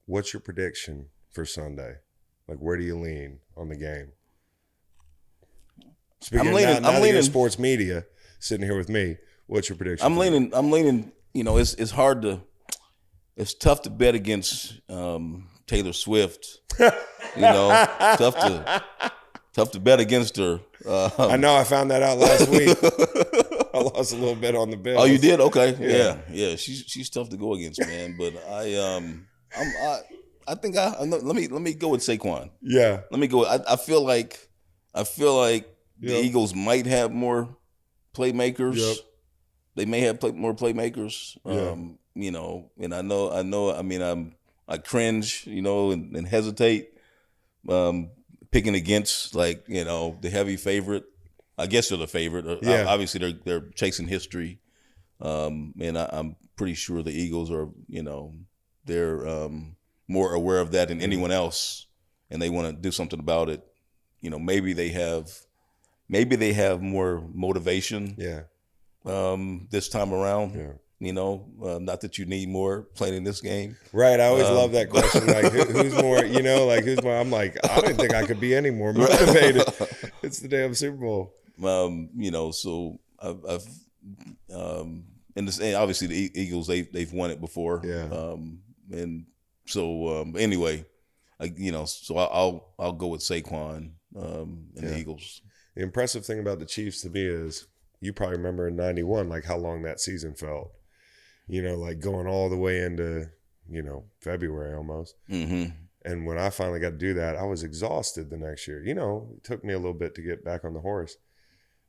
what's your prediction for Sunday? Like, where do you lean on the game? Speaking I'm leaning. now that you're sports media sitting here with me, what's your prediction? I'm leaning. You know, it's hard to. It's tough to bet against Taylor Swift. You know, tough to bet against her. I know. I found that out last week. I lost a little bit on the Bills. Oh, you did? Okay. Yeah. She's tough to go against, man. But I think let me go with Saquon. Yeah. Let me go. I feel like the Eagles might have more playmakers. Yep. They may have more playmakers. Yeah. You know, and I know. I mean, I cringe, you know, and hesitate picking against, like, you know, the heavy favorite. I guess they're the favorite. Yeah. Obviously, they're chasing history, and I'm pretty sure the Eagles are, you know, they're more aware of that than anyone else, and they want to do something about it. You know, maybe they have more motivation. Yeah. This time around. Yeah. You know, not that you need more playing in this game. Right. I always love that question. Like, who's more, you know, like, who's more? I'm like, I didn't think I could be any more motivated. It's the damn Super Bowl. You know, so I've and obviously the Eagles, they've won it before. Yeah. And so anyway, you know, so I'll go with Saquon and the Eagles. The impressive thing about the Chiefs to me is you probably remember in 91, like how long that season felt. You know, like going all the way into, you know, February almost. Mm-hmm. And when I finally got to do that, I was exhausted the next year. You know, it took me a little bit to get back on the horse.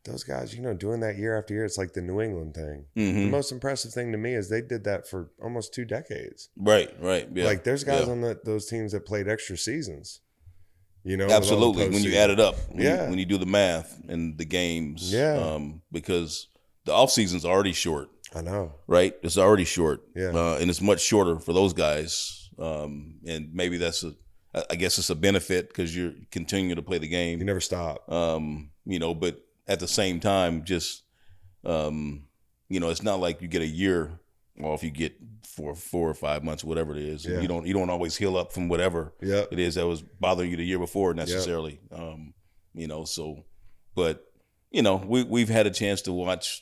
Those guys, you know, doing that year after year, it's like the New England thing. Mm-hmm. The most impressive thing to me is they did that for almost 2 decades. Right. Yeah. Like there's guys on those teams that played extra seasons. You know, absolutely. When you add it up, when you do the math and the games, because the off season's already short. I know, right? It's already short, and it's much shorter for those guys. And maybe I guess it's a benefit because you're continuing to play the game. You never stop. You know, but at the same time, just you know, it's not like you get a year off. You get 4 or 5 months, whatever it is. Yeah. You don't always heal up from whatever it is that was bothering you the year before necessarily. You know, so, but you know, we've had a chance to watch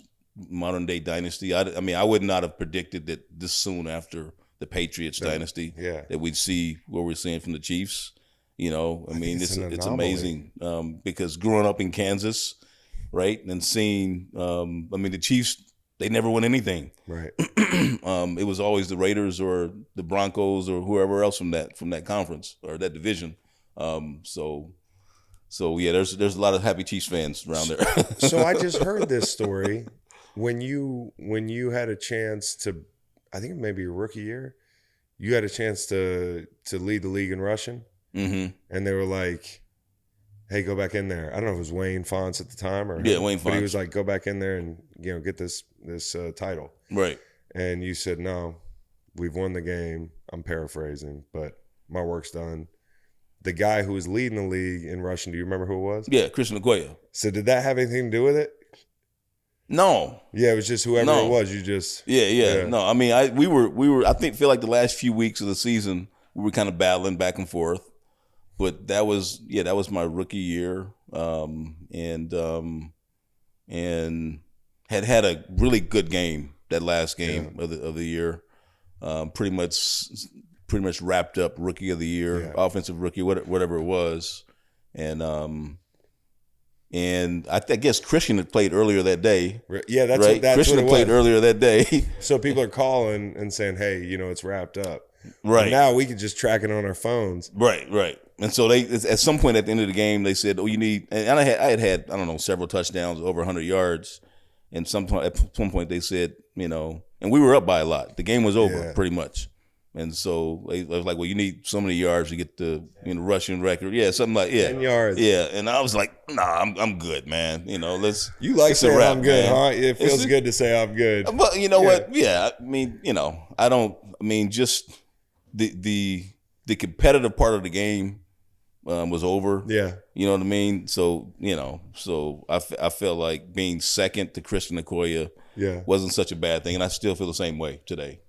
modern day Dynasty. I mean, I would not have predicted that this soon after the Patriots Dynasty that we'd see what we're seeing from the Chiefs. You know, I mean, it's amazing because growing up in Kansas, right, and seeing, I mean, the Chiefs, they never won anything. Right. It was always the Raiders or the Broncos or whoever else from that conference or that division. So yeah, there's a lot of happy Chiefs fans around there. So I just heard this story when you had a chance to, I think maybe your rookie year, you had a chance to lead the league in rushing, and they were like, "Hey, go back in there." I don't know if it was Wayne Fonts at the time or Wayne Fonts. But he was like, "Go back in there and get this title." Right. And you said, "No, we've won the game." I'm paraphrasing, but my work's done. The guy who was leading the league in rushing, do you remember who it was? Yeah, Christian Okoye. So did that have anything to do with it? No. Yeah, it was just whoever it was. You just yeah. No, I mean, we were. I feel like the last few weeks of the season we were kind of battling back and forth, but that was my rookie year, and had a really good game that last game of the year, pretty much wrapped up rookie of the year, offensive rookie, whatever it was, and I guess Christian had played earlier that day. Yeah, that's right. That's Christian what had played earlier that day. So people are calling and saying, "Hey, it's wrapped up." Right. And now we can just track it on our phones. Right. And so they, at some point at the end of the game, they said, "Oh, you need." And I had I don't know, several touchdowns, over 100 yards, and at some point they said, and we were up by a lot. The game was over pretty much. And so I was like, "Well, you need so many yards to get the rushing record." Yeah, something like 10 yards. Yeah, and I was like, "Nah, I'm good, man. Let's." You like saying wrap, I'm good, man. huh? It feels good to say I'm good. But you know what? Yeah, I mean, I don't. I mean, just the competitive part of the game was over. Yeah, you know what I mean. So I felt like being second to Christian Okoye wasn't such a bad thing, and I still feel the same way today.